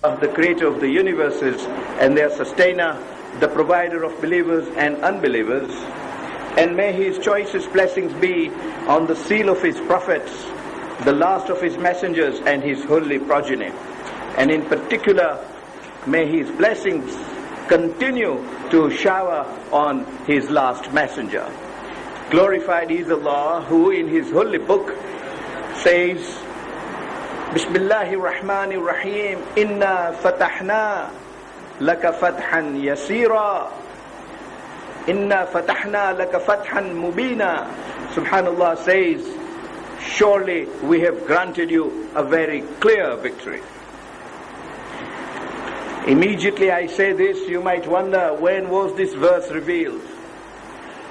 of the creator of the universes and their sustainer, the provider of believers and unbelievers. And may his choicest blessings be on the seal of his prophets, the last of his messengers and his holy progeny. And in particular, may his blessings continue to shower on his last messenger. Glorified is Allah, who in his holy book says, Bismillahir Rahmanir Rahim, Inna fatahna laka fathan yasira, Inna fatahna laka fathan mubina. Subhanallah says, surely we have granted you a very clear victory. Immediately I say this, you might wonder, when was this verse revealed?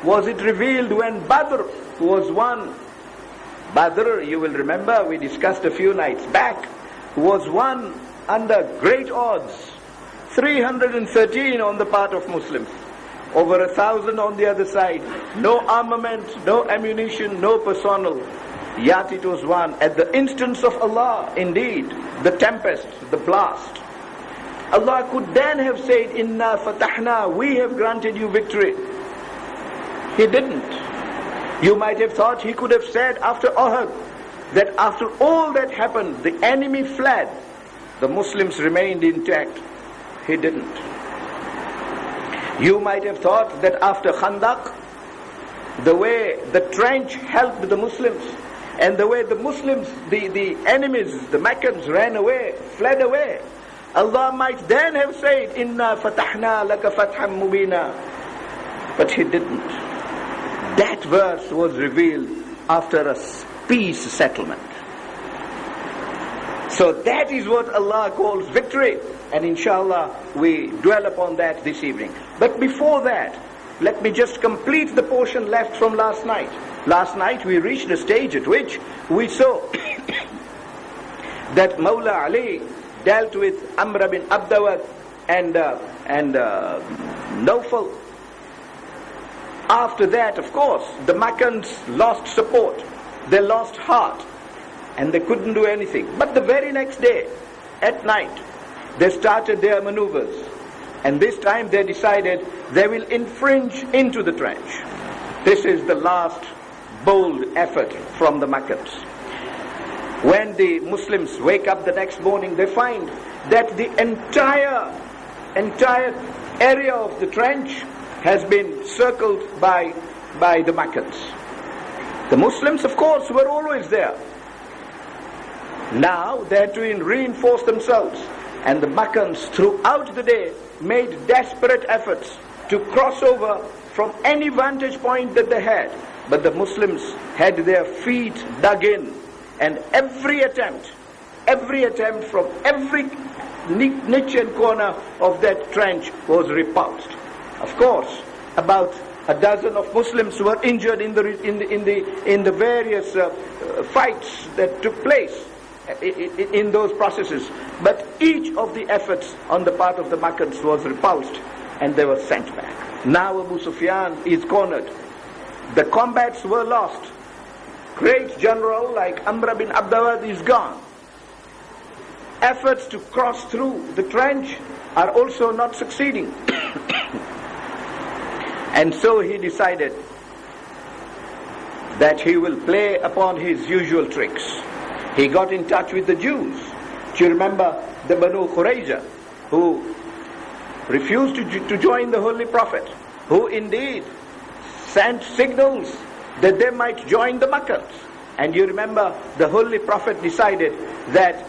Was it revealed when Badr was won? Badr, you will remember, we discussed a few nights back, was won under great odds. 313 on the part of Muslims. Over 1,000 on the other side. No armament, no ammunition, no personnel. Yet it was won at the instance of Allah, indeed. The tempest, the blast. Allah could then have said, Inna fatahna, we have granted you victory. He didn't. You might have thought he could have said after Uhud, that after all that happened, the enemy fled, the Muslims remained intact. He didn't. You might have thought that after Khandaq, the way the trench helped the Muslims, and the way the Muslims, the enemies, the Meccans ran away, fled away, Allah might then have said, Inna fatahna laka fatham mubina. But he didn't. That verse was revealed after a peace settlement. So that is what Allah calls victory. And inshallah, we dwell upon that this evening. But before that, let me just complete the portion left from last night. Last night we reached a stage at which we saw that Mawla Ali dealt with Amr bin Abdawad and Nawfal. After that, of course, the Meccans lost support. They lost heart. And they couldn't do anything. But the very next day, at night, they started their maneuvers. And this time they decided they will infringe into the trench. This is the last bold effort from the Meccans. When the Muslims wake up the next morning, they find that the entire area of the trench has been circled by the Meccans. The Muslims, of course, were always there. Now they had to reinforce themselves. And the Meccans throughout the day made desperate efforts to cross over from any vantage point that they had. But the Muslims had their feet dug in. And every attempt from every niche and corner of that trench was repulsed. Of course, about a dozen of Muslims were injured in the various fights that took place in those processes. But each of the efforts on the part of the Meccans was repulsed, and they were sent back. Now Abu Sufyan is cornered. The combats were lost. Great general like Amr bin Abdawad is gone. Efforts to cross through the trench are also not succeeding. And so he decided that he will play upon his usual tricks. He got in touch with the Jews. Do you remember the Banu Qurayza, who refused to join the Holy Prophet, who indeed sent signals that they might join the Meccans? And you remember the Holy Prophet decided that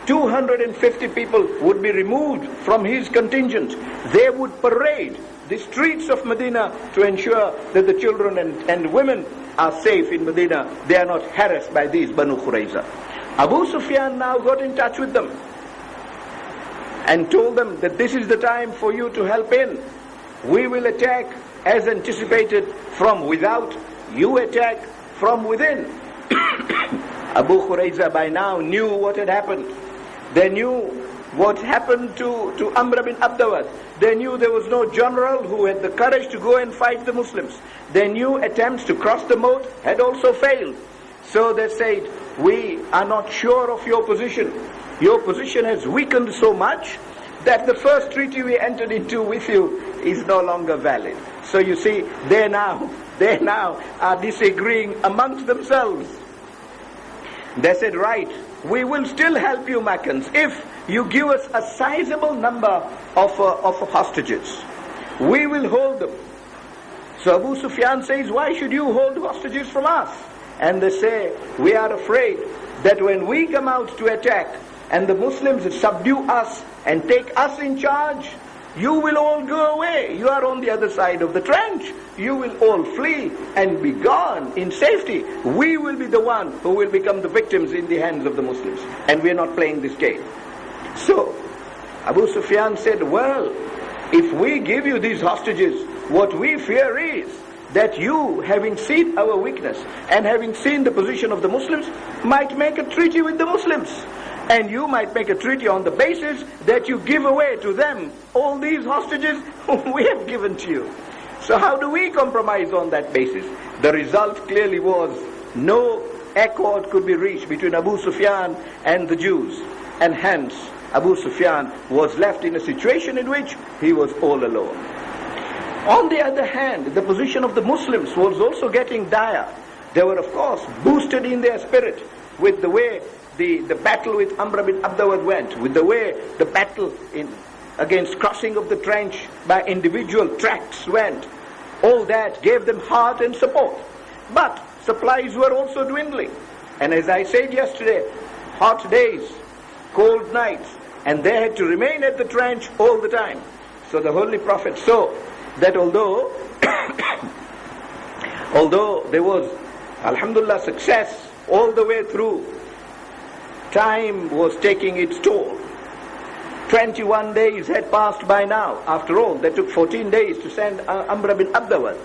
250 people would be removed from his contingent. They would parade the streets of Medina to ensure that the children and women are safe in Medina. They are not harassed by these Banu Qurayza. Abu Sufyan now got in touch with them and told them that this is the time for you to help in. We will attack as anticipated from without. You attack from within. Abu Qurayza by now knew what had happened. They knew what happened to Amr bin Abdawad. They knew there was no general who had the courage to go and fight the Muslims. They knew attempts to cross the moat had also failed. So they said, we are not sure of your position. Your position has weakened so much that the first treaty we entered into with you is no longer valid. So you see, they now are disagreeing amongst themselves. They said, right, we will still help you, Meccans, if you give us a sizable number of hostages. We will hold them. So Abu Sufyan says, why should you hold hostages from us? And they say, we are afraid that when we come out to attack and the Muslims subdue us and take us in charge, you will all go away. You are on the other side of the trench. You will all flee and be gone in safety. We will be the one who will become the victims in the hands of the Muslims. And we are not playing this game. So Abu Sufyan said, well, if we give you these hostages, what we fear is that you, having seen our weakness and having seen the position of the Muslims, might make a treaty with the Muslims. And you might make a treaty on the basis that you give away to them all these hostages whom we have given to you. So how do we compromise on that basis? The result clearly was no accord could be reached between Abu Sufyan and the Jews. And hence, Abu Sufyan was left in a situation in which he was all alone. On the other hand, the position of the Muslims was also getting dire. They were, of course, boosted in their spirit with the way the battle with Amr bin Abdawad went, with the way the battle against crossing of the trench by individual tracts went. All that gave them heart and support. But supplies were also dwindling. And as I said yesterday, hot days, cold nights, and they had to remain at the trench all the time. So the Holy Prophet saw that although there was, alhamdulillah, success all the way through, time was taking its toll. 21 days had passed by now. After all, they took 14 days to send Amr bin Abdawad.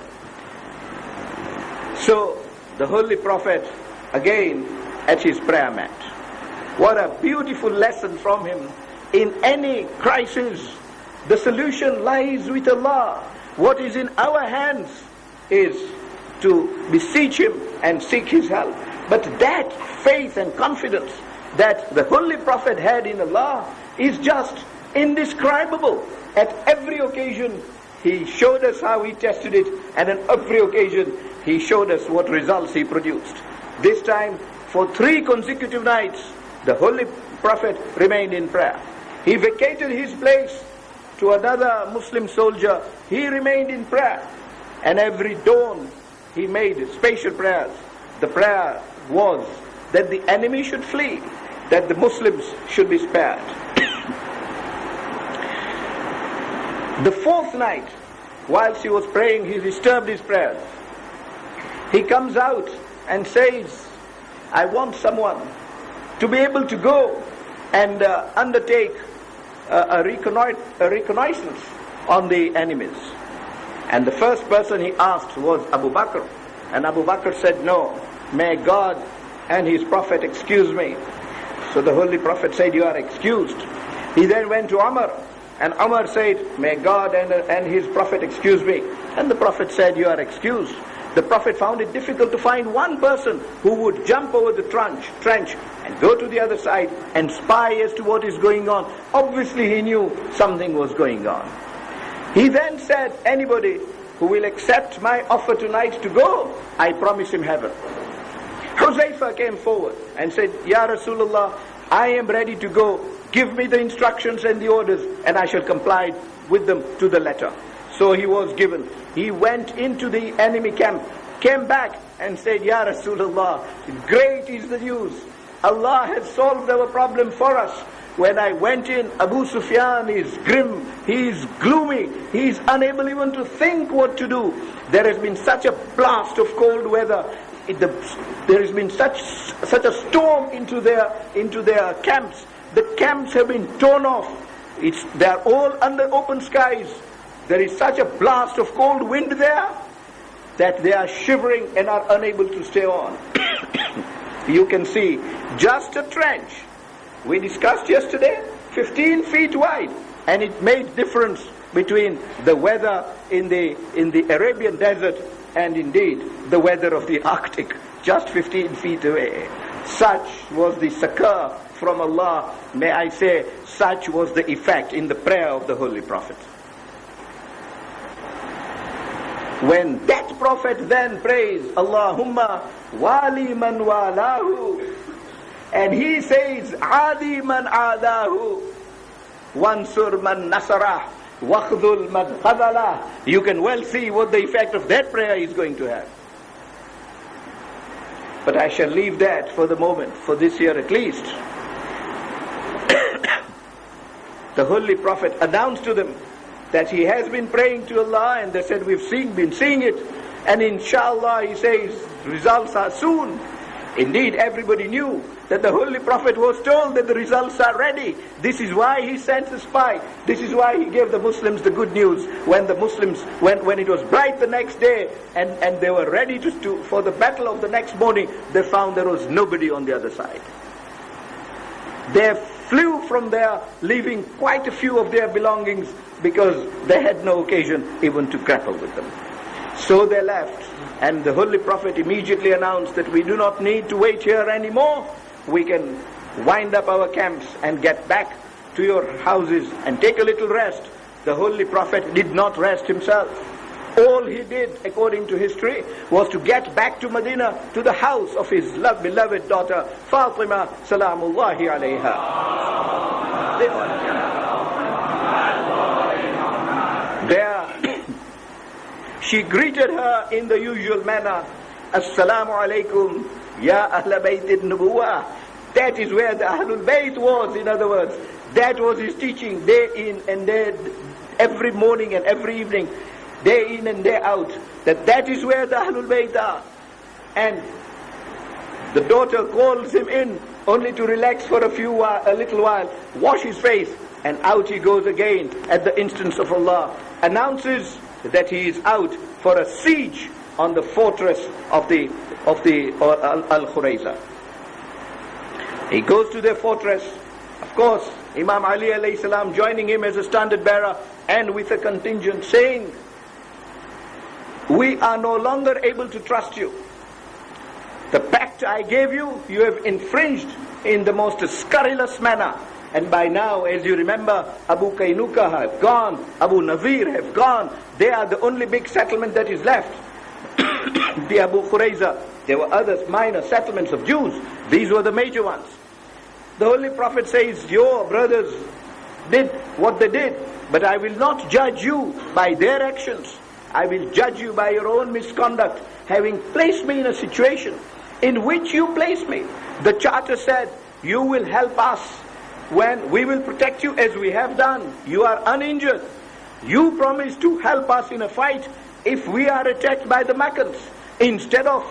So the Holy Prophet again at his prayer mat. What a beautiful lesson from him. In any crisis, the solution lies with Allah. What is in our hands is to beseech Him and seek His help. But that faith and confidence that the Holy Prophet had in Allah is just indescribable. At every occasion, he showed us how he tested it, and on every occasion, he showed us what results he produced. This time, for 3 consecutive nights, the Holy Prophet remained in prayer. He vacated his place to another Muslim soldier. He remained in prayer. And every dawn, he made special prayers. The prayer was that the enemy should flee, that the Muslims should be spared. The 4th night, whilst he was praying, he disturbed his prayers. He comes out and says, I want someone to be able to go and undertake a reconnaissance on the enemies. And the first person he asked was Abu Bakr. And Abu Bakr said, no, may God and His Prophet excuse me. So the Holy Prophet said, you are excused. He then went to Umar, and Umar said, may God and His Prophet excuse me. And the Prophet said, you are excused. The Prophet found it difficult to find one person who would jump over the trench and go to the other side and spy as to what is going on. Obviously he knew something was going on. He then said, anybody who will accept my offer tonight to go, I promise him heaven. Huzaifa came forward and said, Ya Rasulullah, I am ready to go. Give me the instructions and the orders, and I shall comply with them to the letter. So he was given. He went into the enemy camp, came back and said, Ya Rasulullah, great is the news. Allah has solved our problem for us. When I went in, Abu Sufyan is grim, he is gloomy, he is unable even to think what to do. There has been such a blast of cold weather. There has been such a storm into their camps. The camps have been torn off. They are all under open skies. There is such a blast of cold wind there that they are shivering and are unable to stay on. You can see just a trench. We discussed yesterday, 15 feet wide, and it made difference between the weather in the Arabian desert and indeed the weather of the Arctic, just 15 feet away. Such was the succor from Allah. May I say, such was the effect in the prayer of the Holy Prophet. When that Prophet then prays, Allahumma wali man walahu, and he says, adi man adahu, wansur man nasarah, wakhdul man khadalah, you can well see what the effect of that prayer is going to have. But I shall leave that for the moment, for this year at least. The Holy Prophet announced to them that he has been praying to Allah, and they said, we've been seeing it, and inshallah, he says, results are soon. Indeed, everybody knew that the Holy Prophet was told that the results are ready. This is why he sent a spy. This is why he gave the Muslims the good news. When the Muslims, when it was bright the next day, and they were ready for the battle of the next morning, they found there was nobody on the other side. They flew from there, leaving quite a few of their belongings, because they had no occasion even to grapple with them. So they left, and the Holy Prophet immediately announced that we do not need to wait here anymore. We can wind up our camps and get back to your houses and take a little rest. The Holy Prophet did not rest himself. All he did, according to history, was to get back to Medina, to the house of his beloved daughter, Fatima, salamullahi alayha. There, she greeted her in the usual manner, Assalamu alaikum, ya Ahl Bayt al-Nubuwah. That is where the Ahlul Bayt was, in other words. That was his teaching, day in and day, every morning and every evening, day in and day out, that is where the Ahlul Bayt are. And the daughter calls him in, only to relax for a little while, wash his face, and out he goes again at the instance of Allah. Announces that he is out for a siege on the fortress of the Al-Khurayza. He goes to their fortress. Of course, Imam Ali alayhi salam joining him as a standard bearer, and with a contingent, saying, we are no longer able to trust you. The pact I gave you, you have infringed in the most scurrilous manner. And by now, as you remember, Abu Kainuka have gone, Abu Nazir have gone. They are the only big settlement that is left. The Abu Khurayza. There were others, minor settlements of Jews. These were the major ones. The Holy Prophet says, your brothers did what they did, but I will not judge you by their actions. I will judge you by your own misconduct, having placed me in a situation in which you placed me. The charter said, you will help us when we will protect you as we have done. You are uninjured. You promised to help us in a fight if we are attacked by the Meccans. Instead of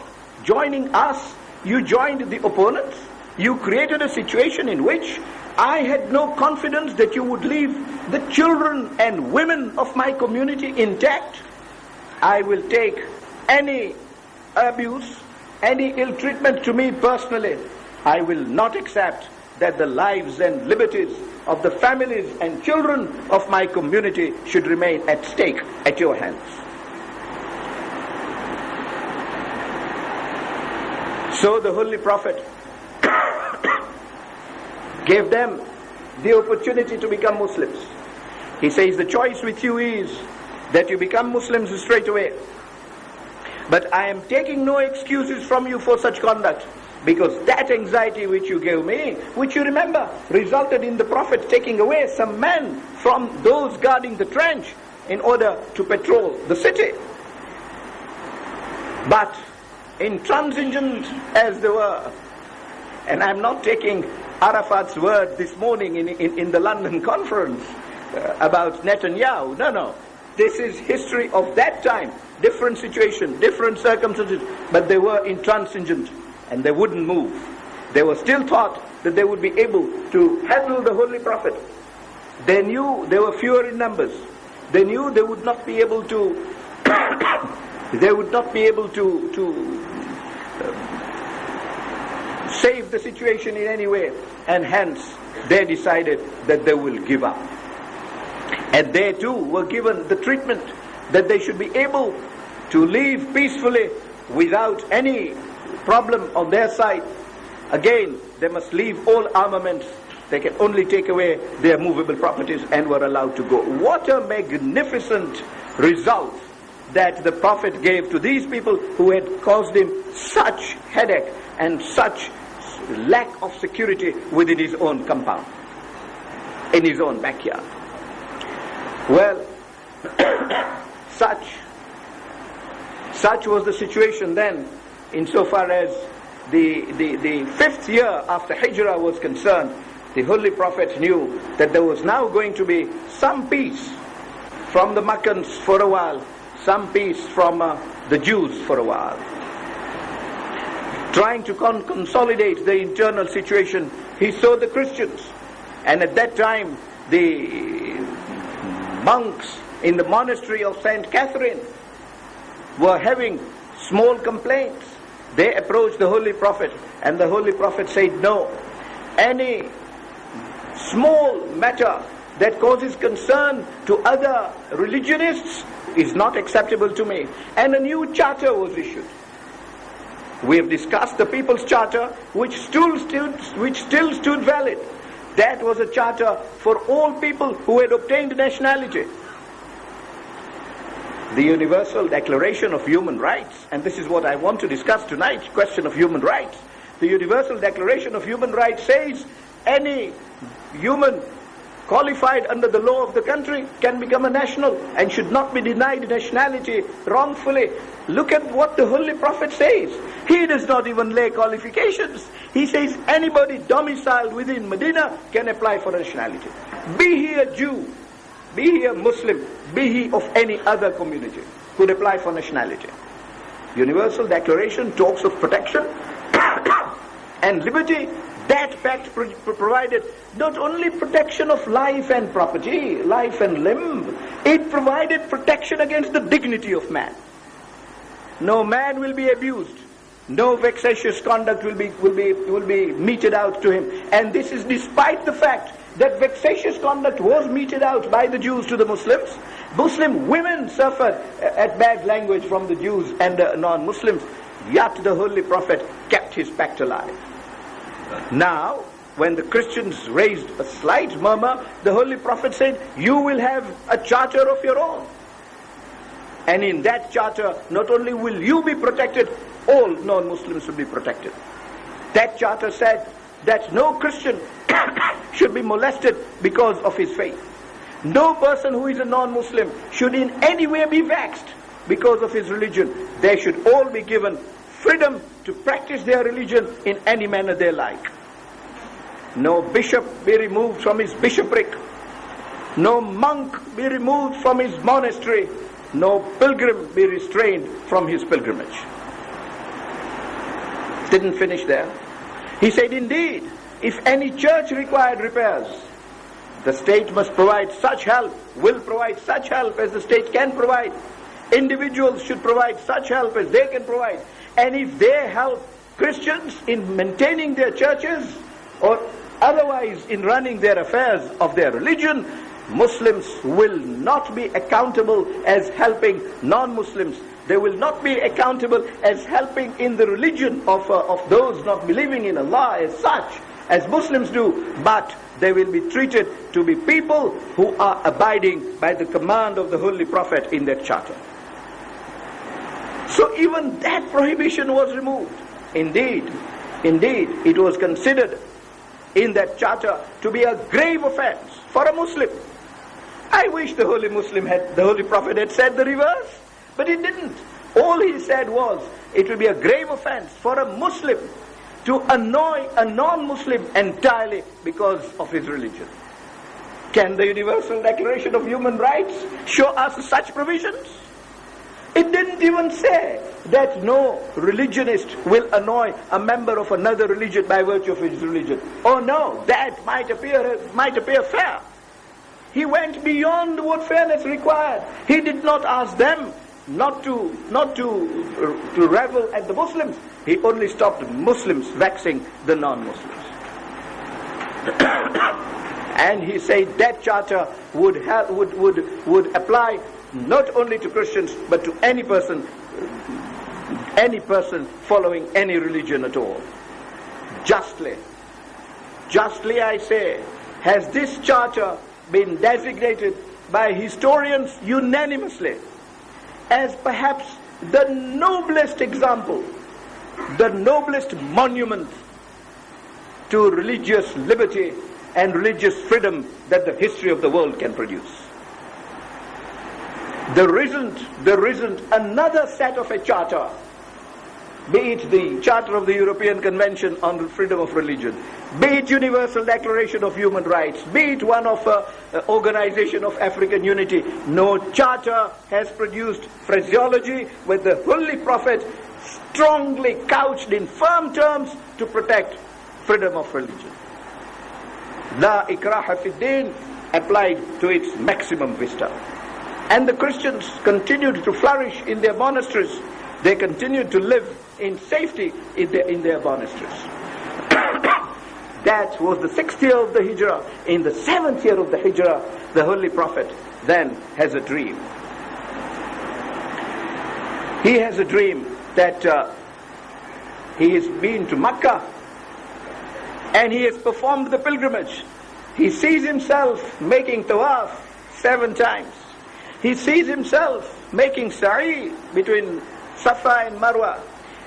joining us, you joined the opponents. You created a situation in which I had no confidence that you would leave the children and women of my community intact. I will take any abuse, any ill treatment to me personally. I will not accept that the lives and liberties of the families and children of my community should remain at stake at your hands. So the Holy Prophet gave them the opportunity to become Muslims. He says, the choice with you is that you become Muslims straight away. But I am taking no excuses from you for such conduct, because that anxiety which you gave me, which you remember, resulted in the Prophet taking away some men from those guarding the trench in order to patrol the city. But intransigent as they were, and I'm not taking Arafat's word this morning in the London conference about Netanyahu. No. This is history of that time. Different situation, different circumstances, but they were intransigent and they wouldn't move. They were still thought that they would be able to handle the Holy Prophet. They knew they were fewer in numbers. They knew they would not be able to save the situation in any way, and hence they decided that they will give up. And they too were given the treatment that they should be able to live peacefully without any problem on their side. Again, they must leave all armaments. They can only take away their movable properties and were allowed to go. What a magnificent result that the Prophet gave to these people who had caused him such headache and such lack of security within his own compound, in his own backyard. Well, such was the situation then, insofar as the fifth year after Hijrah was concerned. The Holy Prophet knew that there was now going to be some peace from the Makkans for a while, some peace from the Jews for a while. Trying to consolidate the internal situation, he saw the Christians. And at that time, the monks in the monastery of St. Catherine were having small complaints. They approached the Holy Prophet, and the Holy Prophet said, no, any small matter that causes concern to other religionists is not acceptable to me. And a new charter was issued. We have discussed the People's Charter, which still stood valid. That was a charter for all people who had obtained nationality. The Universal Declaration of Human Rights, and this is what I want to discuss tonight, question of human rights. The Universal Declaration of Human Rights says any human qualified under the law of the country can become a national and should not be denied nationality wrongfully. Look at what the Holy Prophet says. He does not even lay qualifications. He says anybody domiciled within Medina can apply for nationality. Be he a Jew, be he a Muslim, be he of any other community, could apply for nationality. Universal Declaration talks of protection and liberty. That pact provided not only protection of life and property, life and limb, it provided protection against the dignity of man. No man will be abused. No vexatious conduct will be meted out to him. And this is despite the fact that vexatious conduct was meted out by the Jews to the Muslims. Muslim women suffered at bad language from the Jews and the non-Muslims. Yet the Holy Prophet kept his pact alive. Now, when the Christians raised a slight murmur, the Holy Prophet said, you will have a charter of your own. And in that charter, not only will you be protected, all non-Muslims will be protected. That charter said that no Christian should be molested because of his faith. No person who is a non-Muslim should in any way be vexed because of his religion. They should all be given freedom to practice their religion in any manner they like. No bishop be removed from his bishopric. No monk be removed from his monastery. No pilgrim be restrained from his pilgrimage. Didn't finish there. He said, indeed, if any church required repairs, the state must provide such help, will provide such help as the state can provide. Individuals should provide such help as they can provide. And if they help Christians in maintaining their churches or otherwise in running their affairs of their religion, Muslims will not be accountable as helping non-Muslims. They will not be accountable as helping in the religion of those not believing in Allah as such, as Muslims do, but they will be treated to be people who are abiding by the command of the Holy Prophet in that charter. So even that prohibition was removed. Indeed, it was considered in that charter to be a grave offense for a Muslim. I wish the Holy Prophet had said the reverse, but he didn't. All he said was, it will be a grave offense for a Muslim to annoy a non-Muslim entirely because of his religion. Can the Universal Declaration of Human Rights show us such provisions? It didn't even say that no religionist will annoy a member of another religion by virtue of his religion. Oh no, that might appear fair. He went beyond what fairness required. He did not ask them not to revel at the Muslims. He only stopped Muslims vexing the non-Muslims. And he said that charter would apply not only to Christians but to any person following any religion at all. Justly, justly I say, has this charter been designated by historians unanimously as perhaps the noblest example, the noblest monument to religious liberty and religious freedom that the history of the world can produce. There isn't another set of a charter, be it the Charter of the European Convention on Freedom of Religion, be it Universal Declaration of Human Rights, be it one of Organization of African Unity. No charter has produced phraseology with the Holy Prophet strongly couched in firm terms to protect freedom of religion. La ikraha fi din applied to its maximum vista. And the Christians continued to flourish in their monasteries. They continued to live in safety in their monasteries. That was the 6th year of the Hijrah. In the 7th year of the Hijrah, the Holy Prophet then has a dream. He has a dream that he has been to Makkah and he has performed the pilgrimage. He sees himself making tawaf 7 times. He sees himself making sa'i between Safa and Marwa.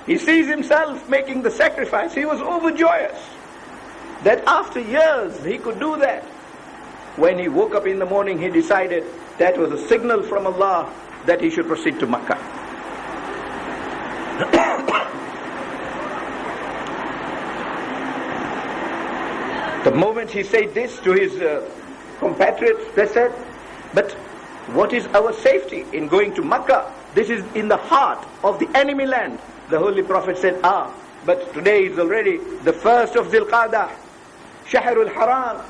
He sees himself making the sacrifice. He was overjoyous that after years he could do that. When he woke up in the morning, he decided that was a signal from Allah that he should proceed to Makkah. The moment he said this to his compatriots, they said, "But what is our safety in going to Makkah? This is in the heart of the enemy land." The Holy Prophet said, but today is already the 1st of Dhul Qa'dah, Shahrul Haram.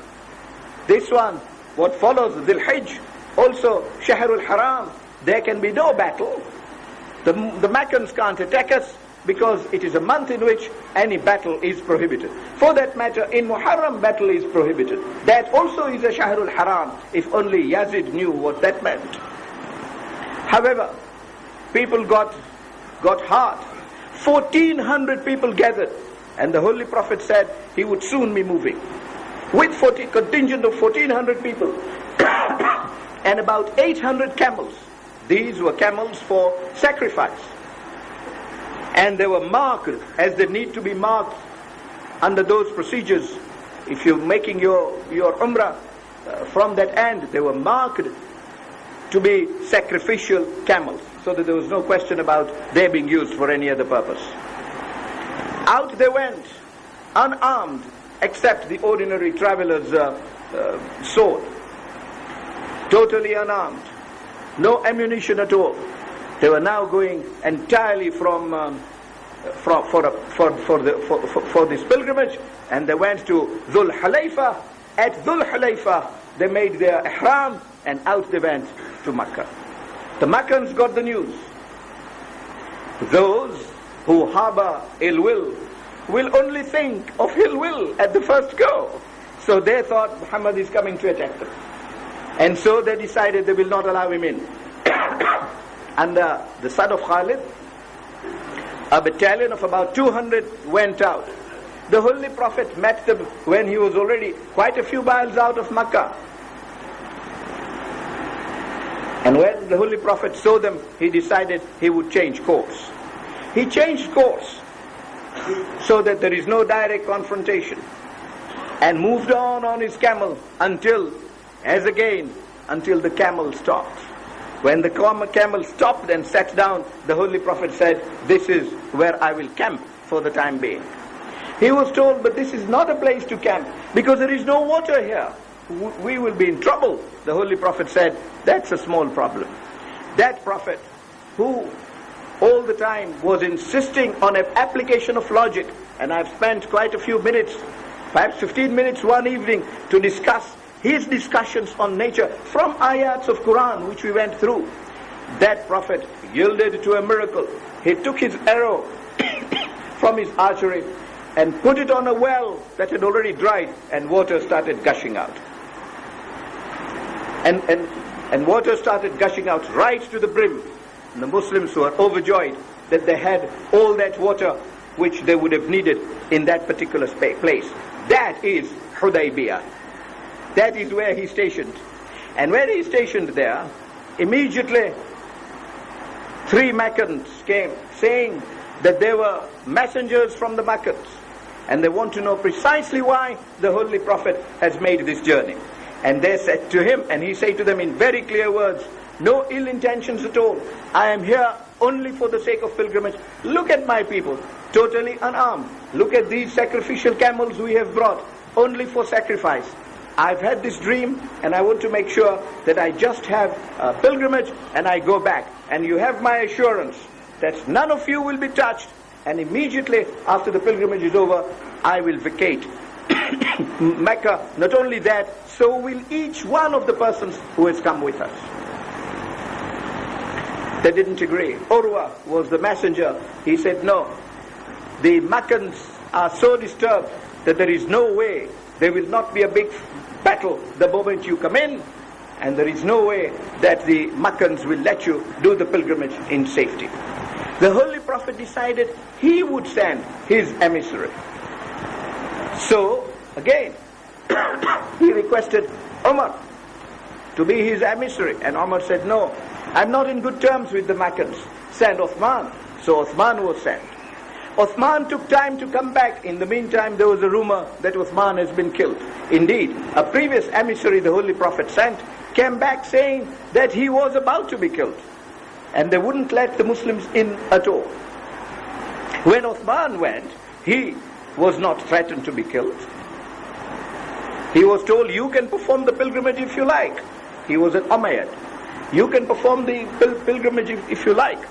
This one, what follows, Dhul Hijj, also Shahrul Haram. There can be no battle. The Meccans can't attack us because it is a month in which any battle is prohibited. For that matter, in Muharram, battle is prohibited. That also is a Shahrul Haram, if only Yazid knew what that meant. However, people got hard. 1,400 people gathered, and the Holy Prophet said he would soon be moving with contingent of 1,400 people and about 800 camels. These were camels for sacrifice, and they were marked as they need to be marked under those procedures. If you're making your umrah from that end, they were marked to be sacrificial camels, so that there was no question about they being used for any other purpose. Out they went, unarmed, except the ordinary traveler's sword. Totally unarmed, no ammunition at all. They were now going entirely for this pilgrimage, and they went to Dhul Hulayfa. At Dhul Hulayfa, they made their ihram, and out they went to Makkah. The Meccans got the news. Those who harbor ill will only think of ill will at the first go. So they thought Muhammad is coming to attack them. And so they decided they will not allow him in. And the son of Khalid, a battalion of about 200 went out. The Holy Prophet met them when he was already quite a few miles out of Makkah. And when the Holy Prophet saw them, he decided he would change course. He changed course so that there is no direct confrontation, and moved on his camel until the camel stopped. When the camel stopped and sat down, the Holy Prophet said, "This is where I will camp for the time being." He was told, "But this is not a place to camp because there is no water here. We will be in trouble." The Holy Prophet said, "That's a small problem." That Prophet, who all the time was insisting on an application of logic, and I've spent quite a few minutes, perhaps 15 minutes one evening, to discuss his discussions on nature from ayats of Quran which we went through. That Prophet yielded to a miracle. He took his arrow from his archery and put it on a well that had already dried, and water started gushing out. And water started gushing out right to the brim. And the Muslims were overjoyed that they had all that water which they would have needed in that particular place. That is Hudaybiyah. That is where he stationed. And when he stationed there, immediately 3 Meccans came saying that they were messengers from the Meccans, and they want to know precisely why the Holy Prophet has made this journey. And they said to him, and he said to them in very clear words, no ill intentions at all. I am here only for the sake of pilgrimage. Look at my people, totally unarmed. Look at these sacrificial camels we have brought, only for sacrifice. I've had this dream, and I want to make sure that I just have a pilgrimage and I go back. And you have my assurance that none of you will be touched, and immediately after the pilgrimage is over, I will vacate Mecca. Not only that, so will each one of the persons who has come with us. They didn't agree. Urwa was the messenger. He said, no, the Meccans are so disturbed that there is no way, there will not be a big battle the moment you come in, and there is no way that the Meccans will let you do the pilgrimage in safety. The Holy Prophet decided he would send his emissary. So, again, he requested Umar to be his emissary. And Umar said, no, I'm not in good terms with the Meccans. Send Uthman. So Uthman was sent. Uthman took time to come back. In the meantime, there was a rumor that Uthman has been killed. Indeed, a previous emissary the Holy Prophet sent came back saying that he was about to be killed. And they wouldn't let the Muslims in at all. When Uthman went, he was not threatened to be killed. He was told, you can perform the pilgrimage if you like. He was an Umayyad. You can perform the pilgrimage if you like.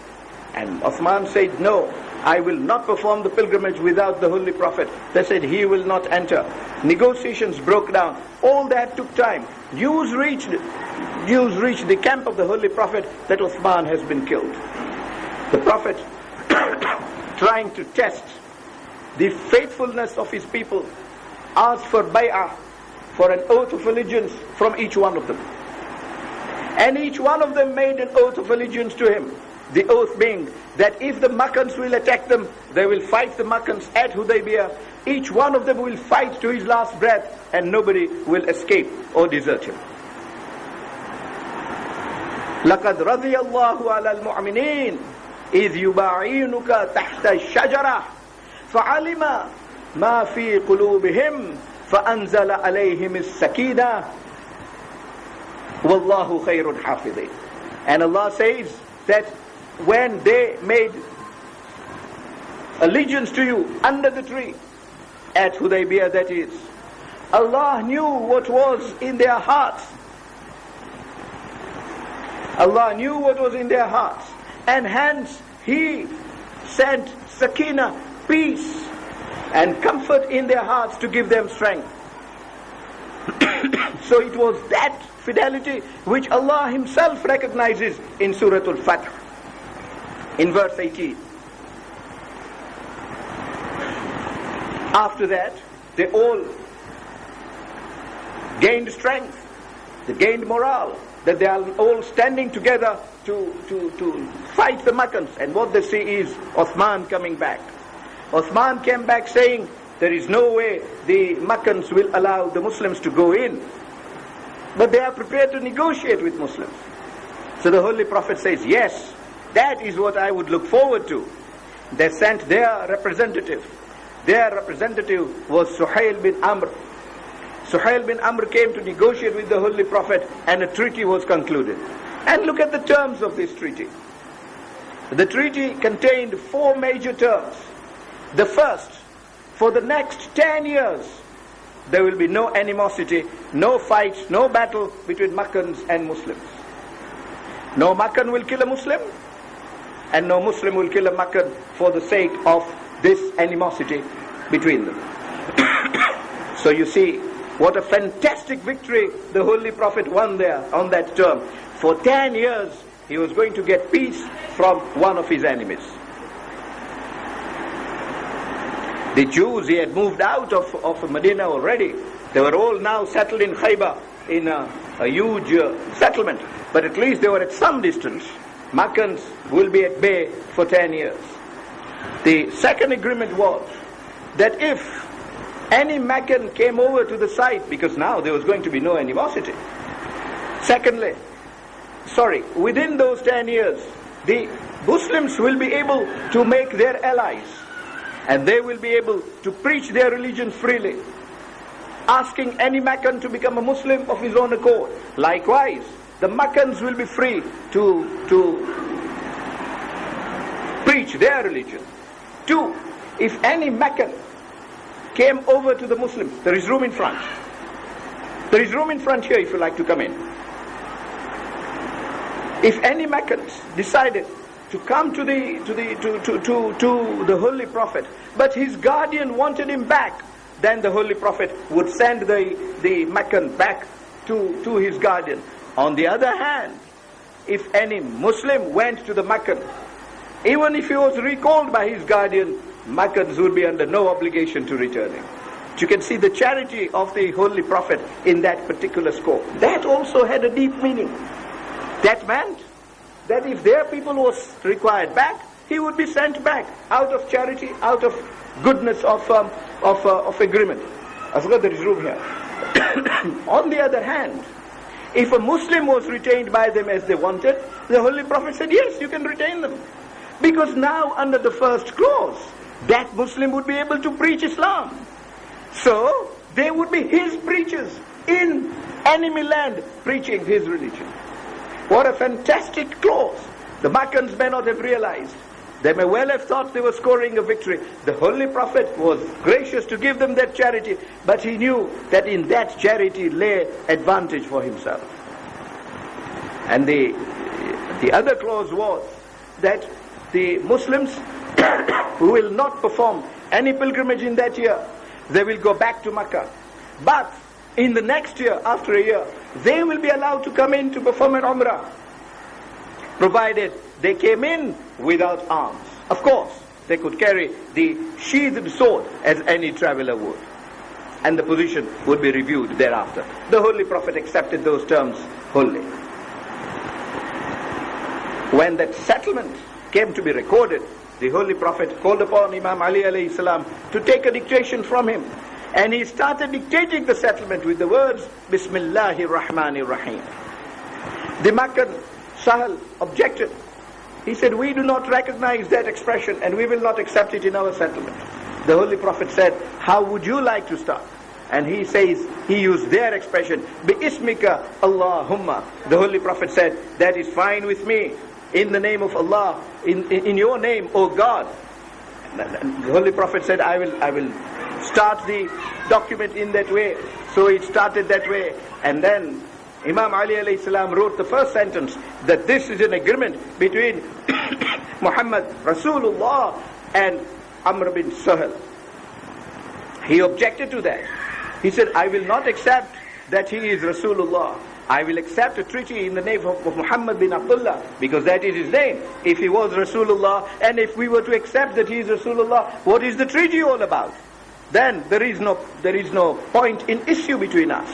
And Uthman said, no, I will not perform the pilgrimage without the Holy Prophet. They said, he will not enter. Negotiations broke down. All that took time. News reached the camp of the Holy Prophet that Uthman has been killed. The Prophet, trying to test the faithfulness of his people, asked for bay'ah, for an oath of allegiance from each one of them. And each one of them made an oath of allegiance to him. The oath being that if the Meccans will attack them, they will fight the Meccans at Hudaybiyah. Each one of them will fight to his last breath, and nobody will escape or desert him. لَقَدْ رَضِيَ اللَّهُ عَلَى الْمُؤْمِنِينَ إِذْ يُبَاعِينُكَ تَحْتَ الشَّجَرَةِ فَعَلِمَ مَا فِي قُلُوبِهِمْ فَأَنزَلَ عَلَيْهِمِ السَّكِينَةَ وَاللَّهُ خَيْرٌ حَافِظٍ. And Allah says that when they made allegiance to you under the tree, at Hudaybiyah that is, Allah knew what was in their hearts. Allah knew what was in their hearts, and hence He sent sakina, peace and comfort in their hearts to give them strength. So it was that fidelity which Allah Himself recognizes in Surah Al-Fath, in verse 18. After that, they all gained strength, they gained morale, that they are all standing together to fight the Meccans. And what they see is Uthman coming back. Uthman came back saying, there is no way the Meccans will allow the Muslims to go in. But they are prepared to negotiate with Muslims. So the Holy Prophet says, yes, that is what I would look forward to. They sent their representative. Their representative was Suhail bin Amr. Suhail bin Amr came to negotiate with the Holy Prophet, and a treaty was concluded. And look at the terms of this treaty. The treaty contained 4 major terms. The first, for the next 10 years, there will be no animosity, no fights, no battle between Meccans and Muslims. No Meccan will kill a Muslim, and no Muslim will kill a Meccan for the sake of this animosity between them. So you see, what a fantastic victory the Holy Prophet won there on that term. For 10 years, he was going to get peace from one of his enemies. The Jews, he had moved out of Medina already. They were all now settled in Khaybar, in a huge settlement. But at least they were at some distance. Meccans will be at bay for 10 years. The second agreement was that if any Meccan came over to the site, because now there was going to be no animosity. Secondly, within those 10 years, the Muslims will be able to make their allies, and they will be able to preach their religion freely, asking any Meccan to become a Muslim of his own accord. Likewise, the Meccans will be free to preach their religion. 2, if any Meccan came over to the Muslims, there is room in front. There is room in front here if you like to come in. If any Meccans decided to come to the Holy Prophet, but his guardian wanted him back, then the Holy Prophet would send the Meccan back to his guardian. On the other hand, if any Muslim went to the Meccan, even if he was recalled by his guardian, Meccans would be under no obligation to return him. You can see the charity of the Holy Prophet in that particular scope. That also had a deep meaning. That meant that if their people was required back, he would be sent back out of charity, out of goodness of agreement. I forgot there is room here. On the other hand, if a Muslim was retained by them as they wanted, the Holy Prophet said, yes, you can retain them. Because now under the first clause, that Muslim would be able to preach Islam. So, they would be his preachers in enemy land preaching his religion. What a fantastic clause. The Meccans may not have realized. They may well have thought they were scoring a victory. The Holy Prophet was gracious to give them that charity, but he knew that in that charity lay advantage for himself. And the other clause was that the Muslims who will not perform any pilgrimage in that year, they will go back to Makkah. But in the next year, after a year, they will be allowed to come in to perform an Umrah, provided they came in without arms. Of course, they could carry the sheathed sword as any traveler would. And the position would be reviewed thereafter. The Holy Prophet accepted those terms wholly. When that settlement came to be recorded, the Holy Prophet called upon Imam Ali alayhi salam to take a dictation from him. And he started dictating the settlement with the words, Bismillahir Rahmanir Rahim. The Meccan Sahal objected. He said, we do not recognize that expression and we will not accept it in our settlement. The Holy Prophet said, how would you like to start? And he says, he used their expression, Bi ismika Allahumma. The Holy Prophet said, that is fine with me. In the name of Allah, in your name, O God. And the Holy Prophet said, I will start the document in that way. So it started that way. And then Imam Ali alayhi salam wrote the first sentence, that this is an agreement between Muhammad Rasulullah and Amr bin Suhail. He objected to that. He said, I will not accept that he is Rasulullah. I will accept a treaty in the name of Muhammad bin Abdullah, because that is his name. If he was Rasulullah, and if we were to accept that he is Rasulullah, what is the treaty all about? Then there is no point in issue between us.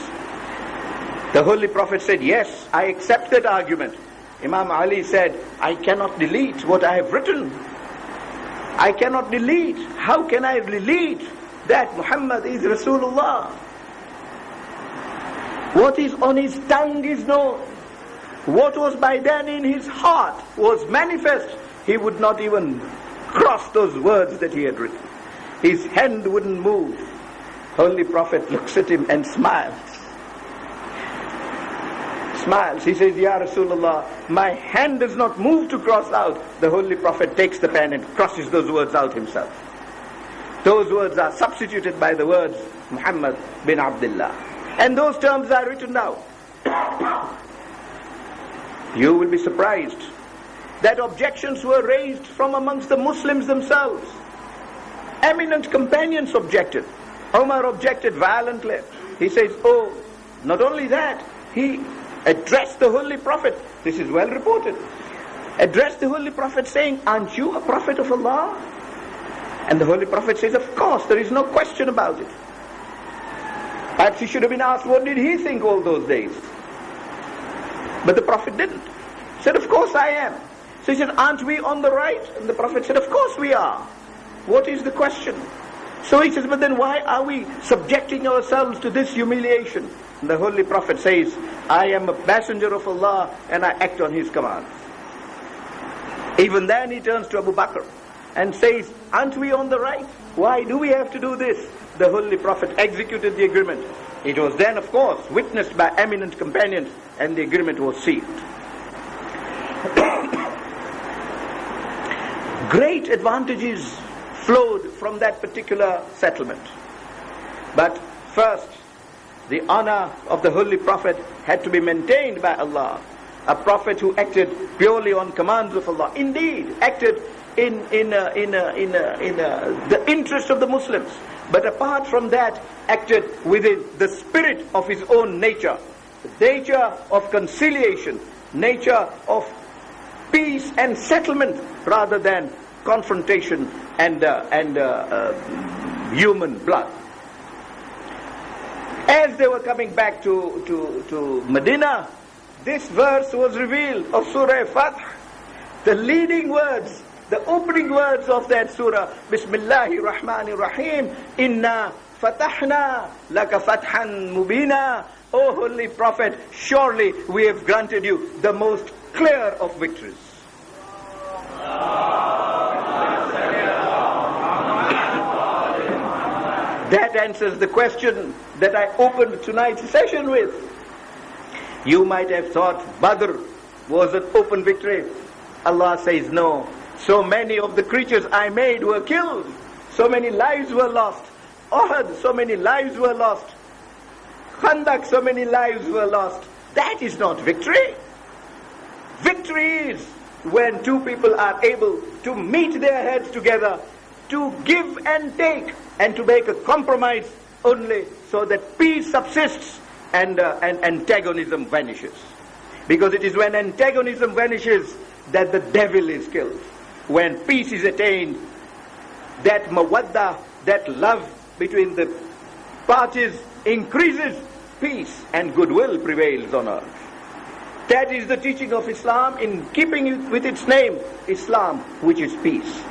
The Holy Prophet said, yes, I accept that argument. Imam Ali said, I cannot delete what I have written. I cannot delete. How can I delete that Muhammad is Rasulullah? What is on his tongue is known. What was by then in his heart was manifest. He would not even cross those words that he had written. His hand wouldn't move. Holy Prophet looks at him and smiles. He says, Ya Rasulullah, my hand does not move to cross out. The Holy Prophet takes the pen and crosses those words out himself. Those words are substituted by the words Muhammad bin Abdullah. And those terms are written down. You will be surprised that objections were raised from amongst the Muslims themselves. Eminent companions objected. Umar objected violently. He says, oh, not only that, he addressed the Holy Prophet. This is well reported. Addressed the Holy Prophet saying, aren't you a prophet of Allah? And the Holy Prophet says, of course, there is no question about it. Perhaps he should have been asked, what did he think all those days? But the Prophet didn't. He said, of course I am. So he said, aren't we on the right? And the Prophet said, of course we are. What is the question? So he says, but then why are we subjecting ourselves to this humiliation? The Holy Prophet says, I am a messenger of Allah and I act on his commands. Even then he turns to Abu Bakr and says, aren't we on the right? Why do we have to do this? The Holy Prophet executed the agreement. It was then, of course, witnessed by eminent companions, and the agreement was sealed. Great advantages flowed from that particular settlement. But first, the honor of the Holy Prophet had to be maintained by Allah. A prophet who acted purely on commands of Allah, indeed acted in the interest of the Muslims, but apart from that, acted within the spirit of his own nature, the nature of conciliation, nature of peace and settlement, rather than confrontation and human blood. As they were coming back to Medina, this verse was revealed of Surah Fath, the leading words, the opening words of that surah, Bismillahir Rahmanir Rahim, Inna fatahna laka fathan mubina. O Holy Prophet, surely we have granted you the most clear of victories. That answers the question that I opened tonight's session with. You might have thought Badr was an open victory. Allah says no. So many of the creatures I made were killed. So many lives were lost. Uhud, so many lives were lost. Khandak, so many lives were lost. That is not victory. Victory is when two people are able to meet their heads together, to give and take, and to make a compromise only so that peace subsists and antagonism vanishes. Because it is when antagonism vanishes that the devil is killed. When peace is attained, that mawadda, that love between the parties increases, peace and goodwill prevails on earth. That is the teaching of Islam in keeping it with its name, Islam, which is peace.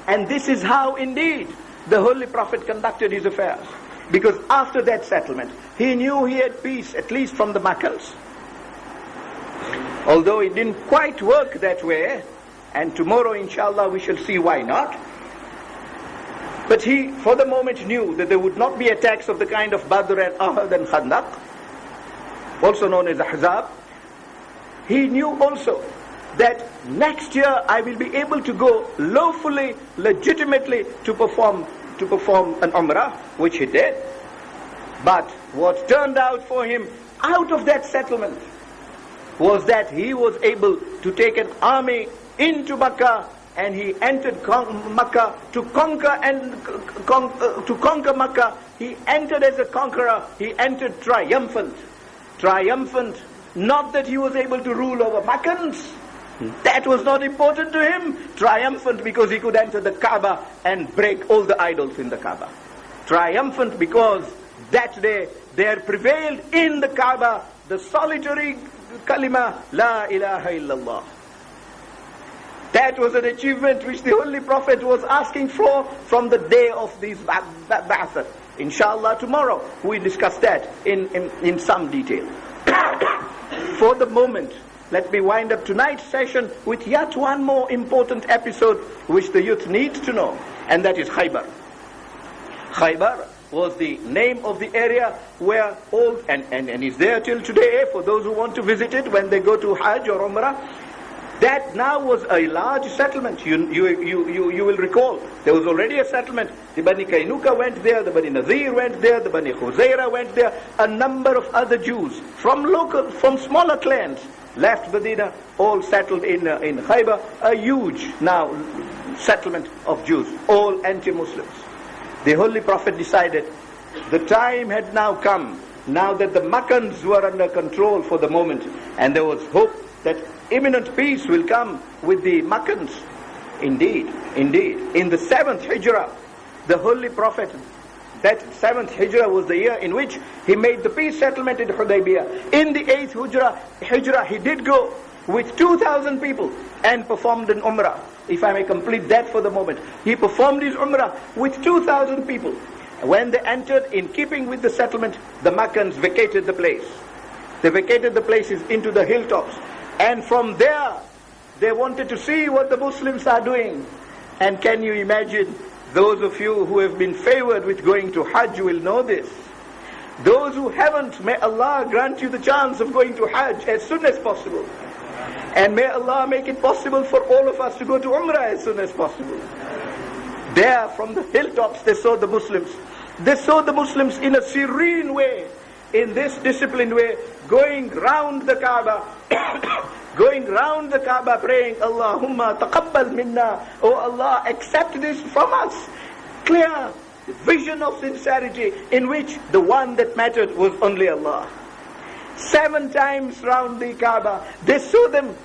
And this is how indeed the Holy Prophet conducted his affairs. Because after that settlement, he knew he had peace, at least from the Makkans. Although it didn't quite work that way, and tomorrow inshallah we shall see why not. But he, for the moment, knew that there would not be attacks of the kind of Badr and Uhud and Khandaq, also known as Ahzab. He knew also that next year I will be able to go lawfully, legitimately to perform an Umrah, which he did. But what turned out for him out of that settlement was that he was able to take an army into Makkah, and he entered Makkah to conquer Makkah. He entered as a conqueror. He entered triumphant. Triumphant, not that he was able to rule over Makkans. That was not important to him. Triumphant because he could enter the Kaaba and break all the idols in the Kaaba. Triumphant because that day there prevailed in the Kaaba the solitary kalima, La ilaha illallah. That was an achievement which the Holy Prophet was asking for from the day of these ba'ath. Inshallah, tomorrow we discuss that in some detail. For the moment, let me wind up tonight's session with yet one more important episode which the youth needs to know, and that is Khaybar. Khaybar was the name of the area where all, and is there till today for those who want to visit it when they go to Hajj or Umrah. That now was a large settlement. You will recall, there was already a settlement. The Bani Kainuka went there, the Bani Nazir went there, the Bani Khuzaira went there. A number of other Jews from smaller clans left Medina, all settled in Khaybar. A huge now settlement of Jews, all anti-Muslims. The Holy Prophet decided the time had now come, now that the Makkans were under control for the moment, and there was hope that imminent peace will come with the Makkans. Indeed. In the 7th Hijrah, the Holy Prophet, that 7th Hijrah was the year in which he made the peace settlement in Hudaybiyah. In the 8th Hijrah, he did go with 2,000 people and performed an umrah. If I may complete that for the moment. He performed his umrah with 2,000 people. When they entered, in keeping with the settlement, the Makkans vacated the place. They vacated the places into the hilltops. And from there, they wanted to see what the Muslims are doing. And can you imagine, those of you who have been favored with going to Hajj will know this. Those who haven't, may Allah grant you the chance of going to Hajj as soon as possible. And may Allah make it possible for all of us to go to Umrah as soon as possible. There, from the hilltops, they saw the Muslims. They saw the Muslims in a serene way, in this disciplined way, going round the Kaaba, going round the Kaaba, praying, Allahumma taqabbal minna, oh Allah, accept this from us. Clear vision of sincerity, in which the one that mattered was only Allah. 7 times round the Kaaba, they saw them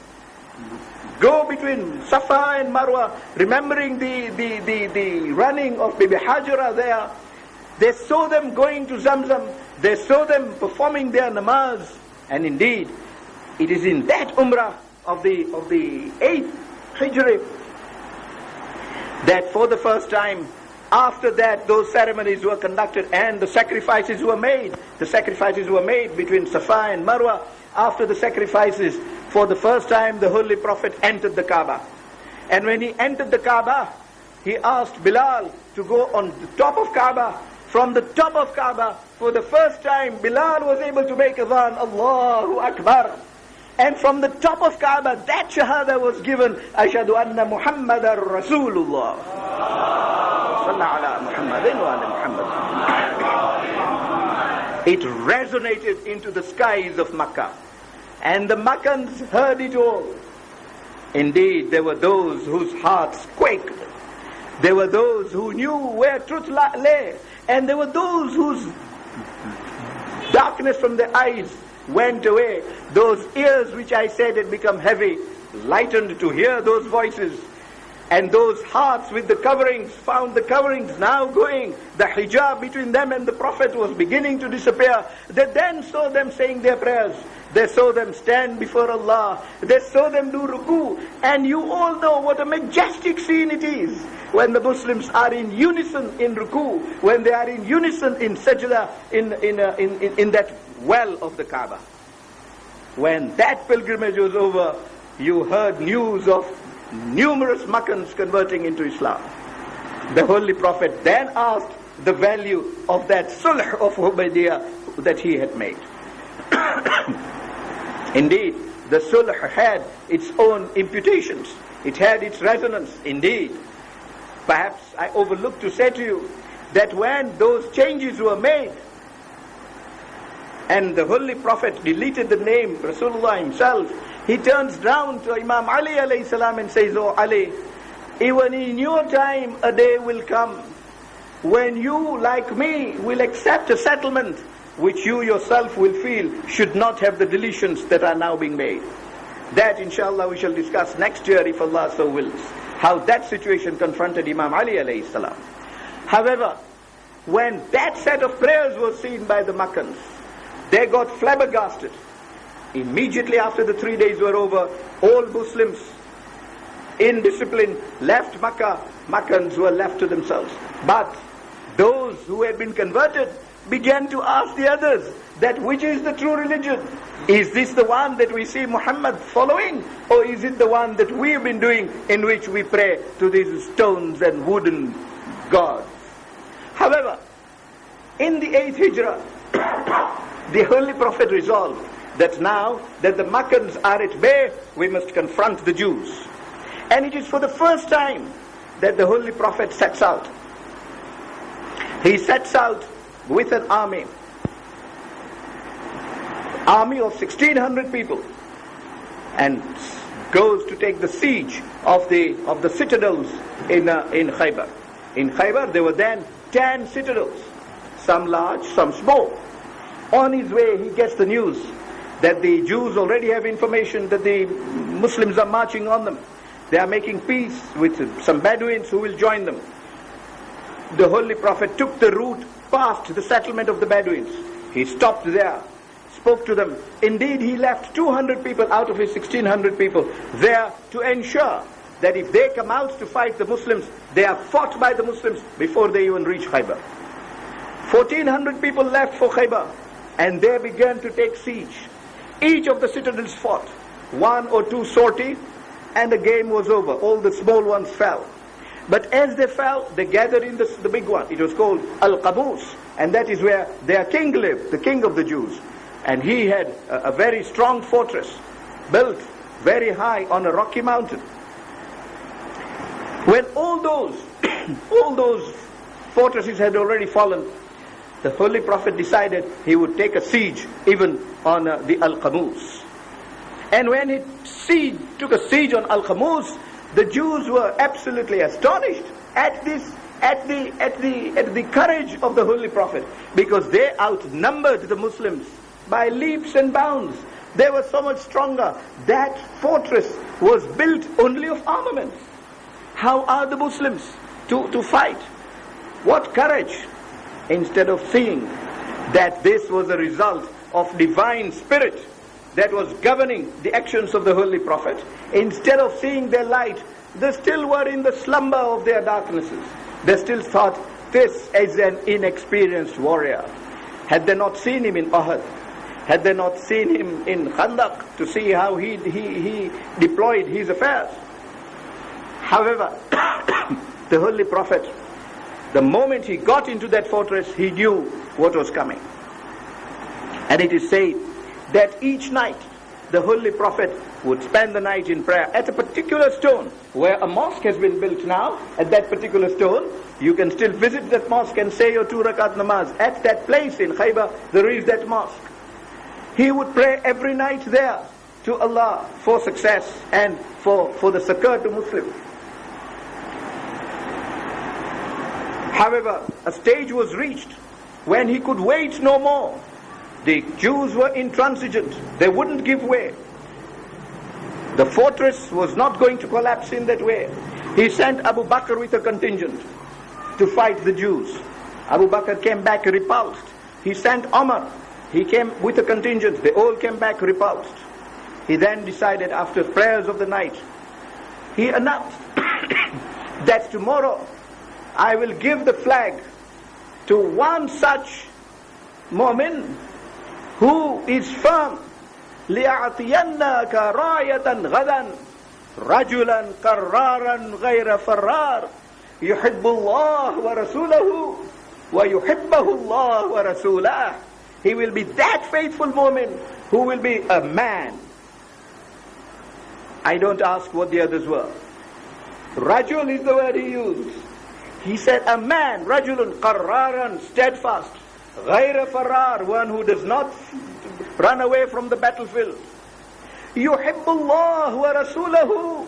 go between Safa and Marwa, remembering the running of Bibi Hajara there. They saw them going to Zamzam. They saw them performing their namaz. And indeed, it is in that umrah of the 8th Hijri that for the first time, after that, those ceremonies were conducted and the sacrifices were made. The sacrifices were made between Safa and Marwa. After the sacrifices, for the first time, the Holy Prophet entered the Kaaba. And when he entered the Kaaba, he asked Bilal to go on the top of Kaaba. From the top of Kaaba, for the first time, Bilal was able to make adhan, Allahu Akbar. And from the top of Kaaba, that shahada was given, Ashhadu anna Muhammadar Rasulullah. It resonated into the skies of Makkah. And the Makkans heard it all. Indeed, there were those whose hearts quaked. There were those who knew where truth lay. And there were those whose darkness from their eyes went away. Those ears which I said had become heavy, lightened to hear those voices. And those hearts with the coverings found the coverings now going. The hijab between them and the Prophet was beginning to disappear. They then saw them saying their prayers. They saw them stand before Allah. They saw them do ruku. And you all know what a majestic scene it is when the Muslims are in unison in ruku, when they are in unison in sajda, in that well of the Kaaba. When that pilgrimage was over, you heard news of numerous Makkans converting into Islam. The Holy Prophet then asked the value of that sulh of Hudaybiyah that he had made. Indeed, the sulh had its own imputations. It had its resonance. Indeed, perhaps I overlooked to say to you that when those changes were made and the Holy Prophet deleted the name Rasulullah himself, he turns round to Imam Ali alayhi salam and says, "Oh Ali, even in your time a day will come when you, like me, will accept a settlement which you yourself will feel should not have the deletions that are now being made." That inshallah we shall discuss next year if Allah so wills, how that situation confronted Imam Ali alayhi salam. However, when that set of prayers was seen by the Makkans, they got flabbergasted. Immediately after the 3 days were over, all Muslims in discipline left Makkah. Makkans were left to themselves. But those who had been converted began to ask the others that which is the true religion? Is this the one that we see Muhammad following? Or is it the one that we have been doing in which we pray to these stones and wooden gods? However, in the 8th Hijrah, the Holy Prophet resolved that now that the Makkans are at bay, we must confront the Jews. And it is for the first time that the Holy Prophet sets out. He sets out with an army of 1,600 people, and goes to take the siege of the citadels in Khaybar. In Khaybar there were then 10 citadels, some large, some small. On his way he gets the news that the Jews already have information that the Muslims are marching on them. They are making peace with some Bedouins who will join them. The Holy Prophet took the route past the settlement of the Bedouins. He stopped there, spoke to them. Indeed, he left 200 people out of his 1600 people there to ensure that if they come out to fight the Muslims, they are fought by the Muslims before they even reach Khaybar. 1400 people left for Khaybar, and they began to take siege. Each of the citadels fought. 1 or 2 sorties, and the game was over. All the small ones fell. But as they fell, they gathered in the big one. It was called Al-Qabus, and that is where their king lived, the king of the Jews. And he had a very strong fortress, built very high on a rocky mountain. When all those, all those fortresses had already fallen, the Holy Prophet decided he would take a siege even on the Al-Qamus. And when he took a siege on Al-Qamus, the Jews were absolutely astonished at the courage of the Holy Prophet, because they outnumbered the Muslims by leaps and bounds. They were so much stronger. That fortress was built only of armaments. How are the Muslims to fight? What courage! Instead of seeing that this was a result of divine spirit that was governing the actions of the Holy Prophet, instead of seeing their light, they still were in the slumber of their darknesses. They still thought this is an inexperienced warrior. Had they not seen him in Uhud, had they not seen him in Khandaq to see how he deployed his affairs? However, the Holy Prophet, the moment he got into that fortress, he knew what was coming. And it is said that each night the Holy Prophet would spend the night in prayer at a particular stone where a mosque has been built now. At that particular stone, you can still visit that mosque and say your 2 rakat namaz. At that place in Khaybar, there is that mosque. He would pray every night there to Allah for success and for the succor to Muslims. However, a stage was reached when he could wait no more. The Jews were intransigent. They wouldn't give way. The fortress was not going to collapse in that way. He sent Abu Bakr with a contingent to fight the Jews. Abu Bakr came back repulsed. He sent Omar. He came with a contingent. They all came back repulsed. He then decided, after prayers of the night, he announced that tomorrow I will give the flag to one such mu'min who is firm. لِأَعْطِيَنَّكَ رَايَةً غَدًا رَجُلًا قَرَّارًا غَيْرَ فَرَّارٍ يُحِبُّ اللَّهُ وَرَسُولَهُ وَيُحِبَّهُ اللَّهُ وَرَسُولَهُ. He will be that faithful mu'min who will be a man. I don't ask what the others were. Rajul is the word he used. He said a man, rajulun qarraran, steadfast, ghayra farar, one who does not run away from the battlefield. Yuhibbullah wa rasulahu.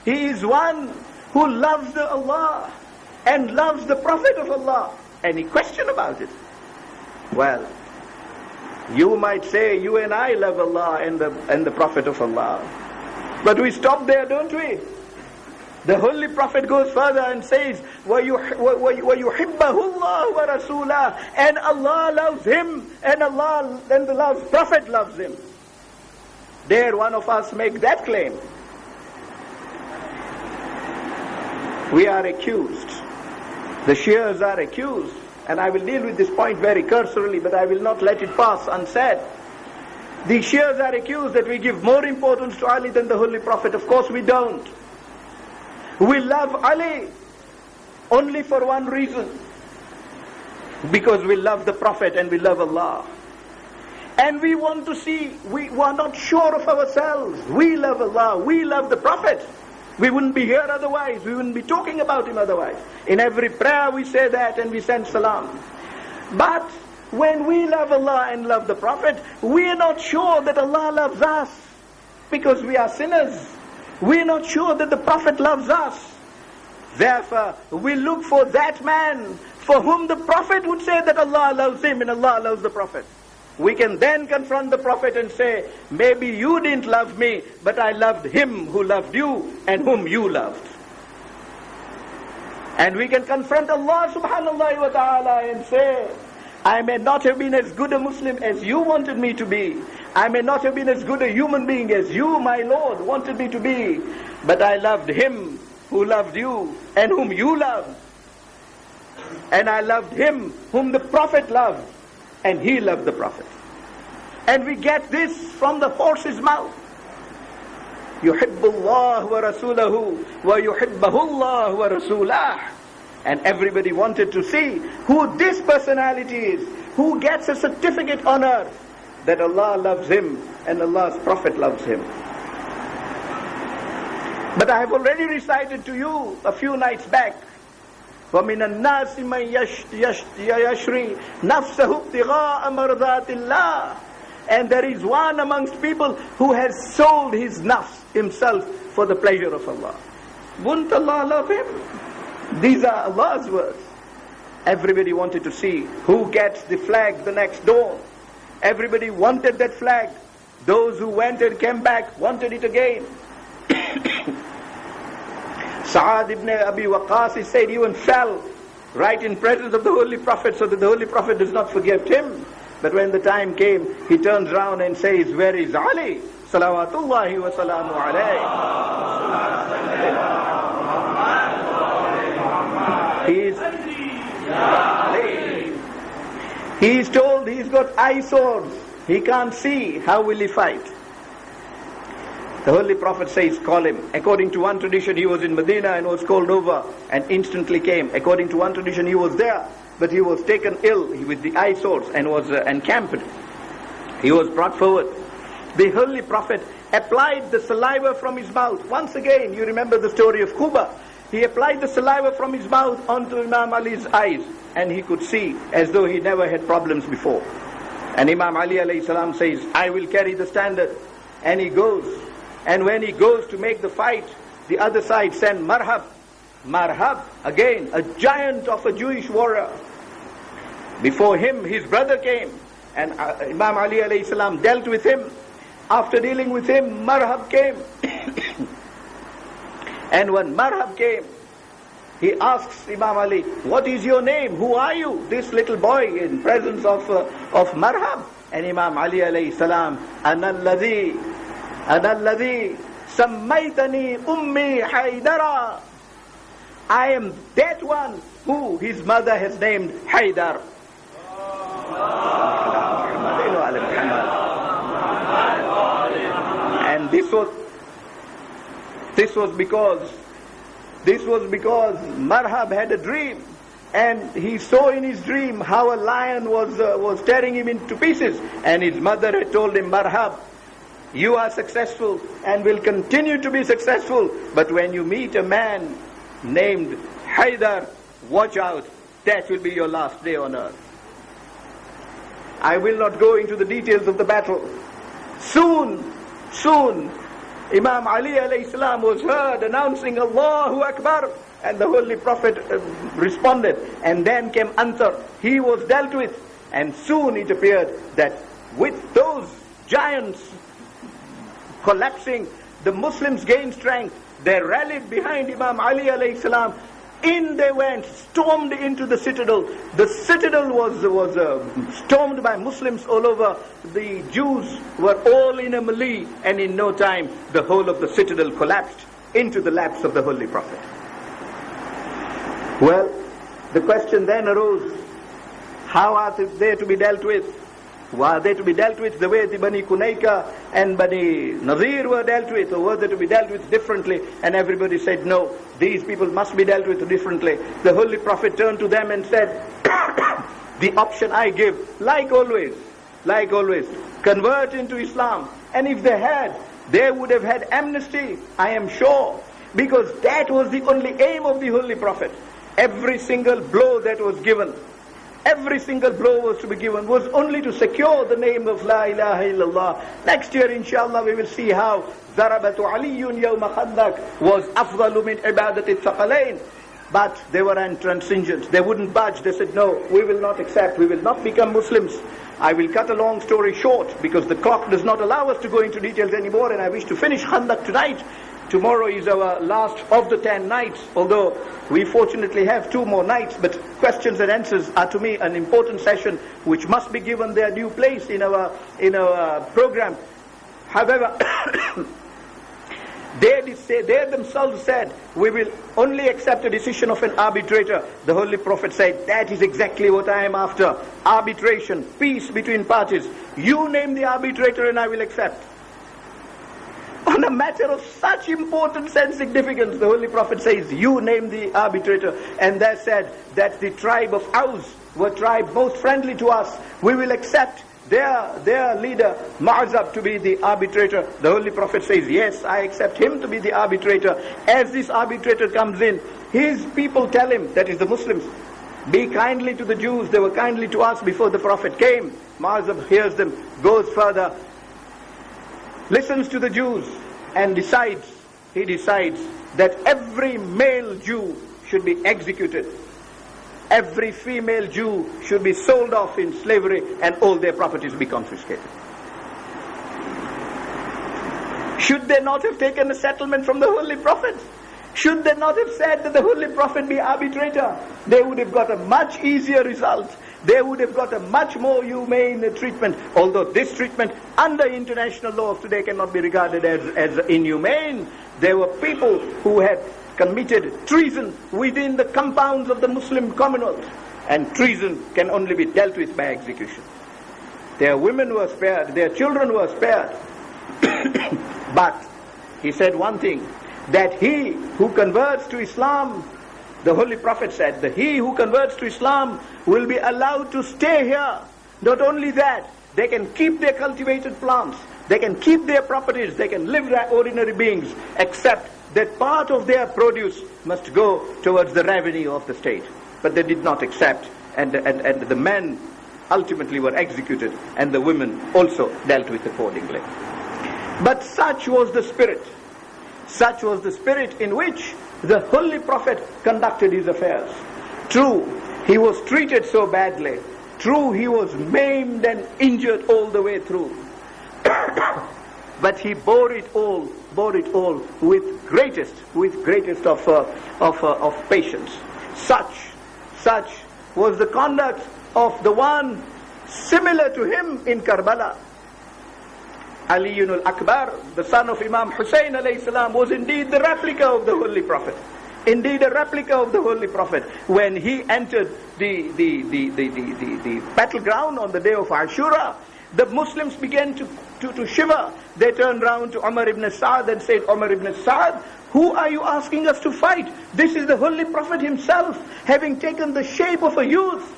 He is one who loves Allah and loves the Prophet of Allah. Any question about it? Well, you might say you and I love Allah and the Prophet of Allah. But we stop there, don't we? The Holy Prophet goes further and says, وَيُحِبَّهُ اللَّهُ وَرَسُولَهُ. And Allah loves him, and the Prophet loves him. Dare one of us make that claim? We are accused. The Shias are accused. And I will deal with this point very cursorily, but I will not let it pass unsaid. The Shias are accused that we give more importance to Ali than the Holy Prophet. Of course we don't. We love Ali only for one reason. Because we love the Prophet and we love Allah. And we want to see, we are not sure of ourselves. We love Allah, we love the Prophet. We wouldn't be here otherwise. We wouldn't be talking about him otherwise. In every prayer we say that and we send salam. But when we love Allah and love the Prophet, we are not sure that Allah loves us. Because we are sinners. We are not sure that the Prophet loves us. Therefore, we look for that man for whom the Prophet would say that Allah loves him and Allah loves the Prophet. We can then confront the Prophet and say, maybe you didn't love me, but I loved him who loved you and whom you loved. And we can confront Allah subhanahu wa ta'ala and say, I may not have been as good a Muslim as you wanted me to be. I may not have been as good a human being as you, my Lord, wanted me to be. But I loved him who loved you and whom you loved. And I loved him whom the Prophet loved, and he loved the Prophet. And we get this from the horse's mouth. يُحِبُّ اللَّهُ وَرَسُولَهُ وَيُحِبَّهُ اللَّهُ وَرَسُولَهُ. And everybody wanted to see who this personality is, who gets a certificate on earth that Allah loves him and Allah's Prophet loves him. But I have already recited to you a few nights back, وَمِنَ النَّاسِ مَنْ يَشْرِي نَفْسَهُ ابْتِغَاءَ مَرْضَاتِ اللَّهِ. And there is one amongst people who has sold his nafs, himself, for the pleasure of Allah. Wouldn't Allah love him? These are Allah's words. Everybody wanted to see who gets the flag the next dawn. Everybody wanted that flag. Those who went and came back wanted it again. Sa'ad ibn Abi Waqqas, he said, even fell right in presence of the Holy Prophet, so that the Holy Prophet does not forget him. But when the time came, he turns around and says, where is Ali? Salawatullahi wa salamu alayhi. He's told he's got eye sores. He can't see. How will he fight? The Holy Prophet says, call him. According to one tradition, he was in Medina and was called over and instantly came. According to one tradition, he was there, but he was taken ill with the eye sores and was encamped. He was brought forward. The Holy Prophet applied the saliva from his mouth. Once again, you remember the story of Quba. He applied the saliva from his mouth onto Imam Ali's eyes, and he could see as though he never had problems before. And Imam Ali alayhi salam says, I will carry the standard. And he goes. And when he goes to make the fight, the other side send Marhab. Marhab, again, a giant of a Jewish warrior. Before him, his brother came. And Imam Ali alayhi salam dealt with him. After dealing with him, Marhab came. And when Marhab came, he asks Imam Ali, what is your name? Who are you? This little boy in presence of Marhab. And Imam Ali alayhi salam, Ana alladhi sammaytani ummi Haydara. I am that one who his mother has named Haydar. And this was because Marhab had a dream, and he saw in his dream how a lion was tearing him into pieces, and his mother had told him, Marhab, you are successful and will continue to be successful, but when you meet a man named Haydar, watch out, that will be your last day on earth. I will not go into the details of the battle. Soon, Imam Ali alayhi salam was heard announcing Allahu Akbar, and the Holy Prophet responded, and then came answer. He was dealt with, and soon it appeared that with those giants collapsing, the Muslims gained strength. They rallied behind Imam Ali alayhi salam. In they went, stormed into the citadel. The citadel was stormed by Muslims all over. The Jews were all in a melee, and in no time the whole of the citadel collapsed into the laps of the Holy Prophet. Well, the question then arose, how are they to be dealt with? Were they to be dealt with the way the Bani Kunayka and Bani Nazir were dealt with, or were they to be dealt with differently? And everybody said, no, these people must be dealt with differently. The Holy Prophet turned to them and said, the option I give, like always, convert into Islam. And if they would have had amnesty, I am sure, because that was the only aim of the Holy Prophet. Every single blow that was given, every single blow was to be given, was only to secure the name of La ilaha illallah. Next year, inshallah, we will see how Zarabatu Aliyun Yawma Khandak was afdalu min ibadati thaqalain. But they were intransigent. They wouldn't budge. They said, no, we will not accept. We will not become Muslims. I will cut a long story short, because the clock does not allow us to go into details anymore, and I wish to finish Khandak tonight. Tomorrow is our last of the 10 nights, although we fortunately have 2 more nights, but questions and answers are to me an important session which must be given their due place in our program. However, they themselves said, we will only accept a decision of an arbitrator. The Holy Prophet said, that is exactly what I am after. Arbitration, peace between parties. You name the arbitrator and I will accept. On a matter of such importance and significance, the Holy Prophet says, you name the arbitrator. And they said that the tribe of Aus were tribe most friendly to us. We will accept their leader Mu'azzab to be the arbitrator. The Holy Prophet says, yes, I accept him to be the arbitrator. As this arbitrator comes in, his people tell him, that is the Muslims, be kindly to the Jews. They were kindly to us before the Prophet came. Mu'azzab hears them, goes further, listens to the Jews, and he decides that every male Jew should be executed. Every female Jew should be sold off in slavery and all their properties be confiscated. Should they not have taken a settlement from the Holy Prophet? Should they not have said that the Holy Prophet be arbitrator? They would have got a much easier result. They would have got a much more humane treatment. Although this treatment under international law of today cannot be regarded as inhumane. There were people who had committed treason within the compounds of the Muslim Commonwealth. And treason can only be dealt with by execution. Their women were spared, their children were spared. But he said one thing, that he who converts to Islam, the Holy Prophet said, that he who converts to Islam will be allowed to stay here. Not only that, they can keep their cultivated plants, they can keep their properties, they can live like ordinary beings, except that part of their produce must go towards the revenue of the state. But they did not accept, and the men ultimately were executed, and the women also dealt with accordingly. But such was the spirit. Such was the spirit in which the Holy Prophet conducted his affairs. True, he was treated so badly. True, he was maimed and injured all the way through. But he bore it all with greatest of patience. Such was the conduct of the one similar to him in Karbala. Ali al-Akbar, the son of Imam Hussein alayhi salam, was indeed the replica of the Holy Prophet. Indeed a replica of the Holy Prophet. When he entered the battleground on the day of Ashura, the Muslims began to shiver. They turned round to Umar ibn Sa'd and said, Umar ibn Sa'd, who are you asking us to fight? This is the Holy Prophet himself, having taken the shape of a youth.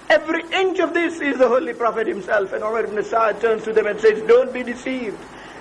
Every inch of this is the Holy Prophet himself. And Umar ibn Sa'd turns to them and says, don't be deceived.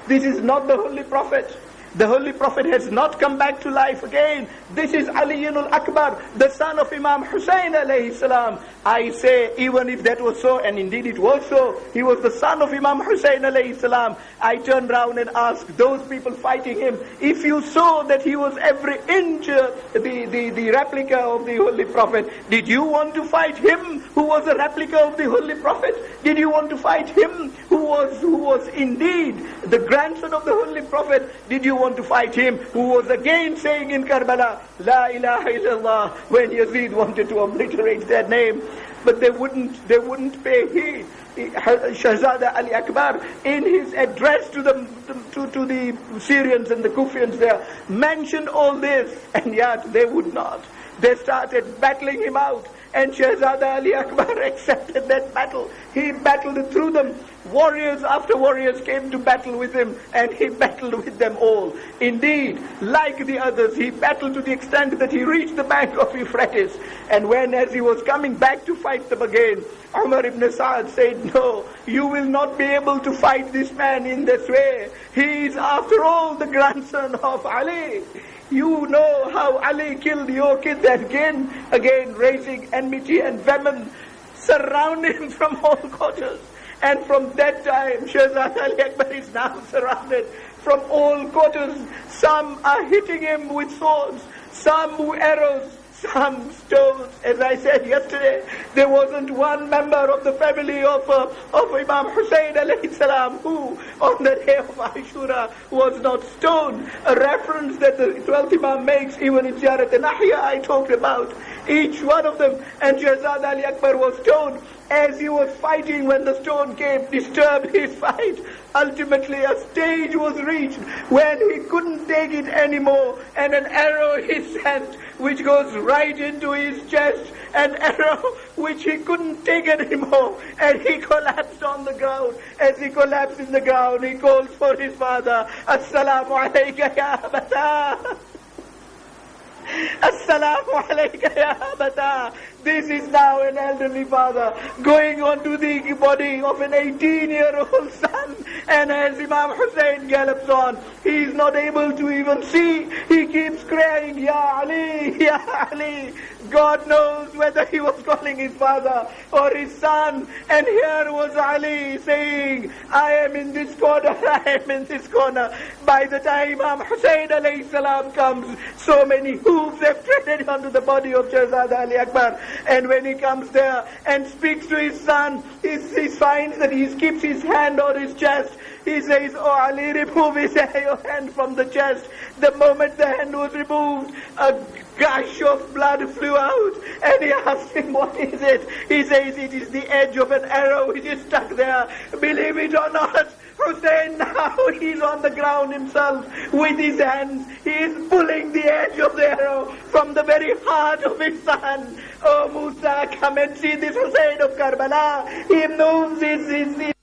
This is not the Holy Prophet. The Holy Prophet has not come back to life again. This is Ali al-Akbar, the son of Imam Hussein alayhi salam. I say, even if that was so, and indeed it was so, he was the son of Imam Hussein alayhi salam. I turn round and ask those people fighting him, if you saw that he was every inch the replica of the Holy Prophet, did you want to fight him who was a replica of the Holy Prophet? Did you want to fight him who was indeed the grandson of the Holy Prophet? Did you want to fight him who was again saying in Karbala, La ilaha illallah, when Yazid wanted to obliterate their name? But they wouldn't pay heed. Shahzada Ali Akbar, in his address to the Syrians and the Kufians there, mentioned all this, and yet they would not. They started battling him out, and Shahzada Ali Akbar accepted that battle. He battled through them. Warriors after warriors came to battle with him, and he battled with them all. Indeed, like the others, he battled to the extent that he reached the bank of Euphrates. And as he was coming back to fight them again, Umar ibn Sa'd said, no, you will not be able to fight this man in this way. He is after all the grandson of Ali. You know how Ali killed your kid, and again raising enmity and venom, surrounding him from all quarters. And from that time, Shahzada Ali Akbar is now surrounded from all quarters. Some are hitting him with swords, some with arrows, some stones. As I said yesterday, there wasn't one member of the family of Imam Hussein alayhi salam who on the day of Ashura was not stoned. A reference that the 12th Imam makes even in Ziyarat al-Ahya I talked about. Each one of them, and Shahzad Ali Akbar was stoned. As he was fighting, when the stone came, disturbed his fight. Ultimately a stage was reached when he couldn't take it anymore, and an arrow is sent which goes right into his chest, an arrow which he couldn't take anymore, and he collapsed on the ground. As he collapsed in the ground, he calls for his father, Assalamu alayka ya abata. Assalamu alayka ya abata. This is now an elderly father going on to the body of an 18-year-old son. And as Imam Hussein gallops on, he is not able to even see. He keeps crying, Ya Ali, Ya Ali. God knows whether he was calling his father or his son. And here was Ali saying, I am in this corner, I am in this corner. By the time Imam Hussein alayhi salam comes, so many hooves have treaded onto the body of Shahzad Ali Akbar. And when he comes there and speaks to his son, he finds that he keeps his hand on his chest. He says, Oh Ali, remove your hand from the chest. The moment the hand was removed, a gush of blood flew out. And he asked him, what is it? He says, it is the edge of an arrow which is stuck there. Believe it or not, Hussein now he's on the ground himself with his hands. He is pulling the edge of the arrow from the very heart of his son. Oh Musa, come and see this Hussein of Karbala. He moves his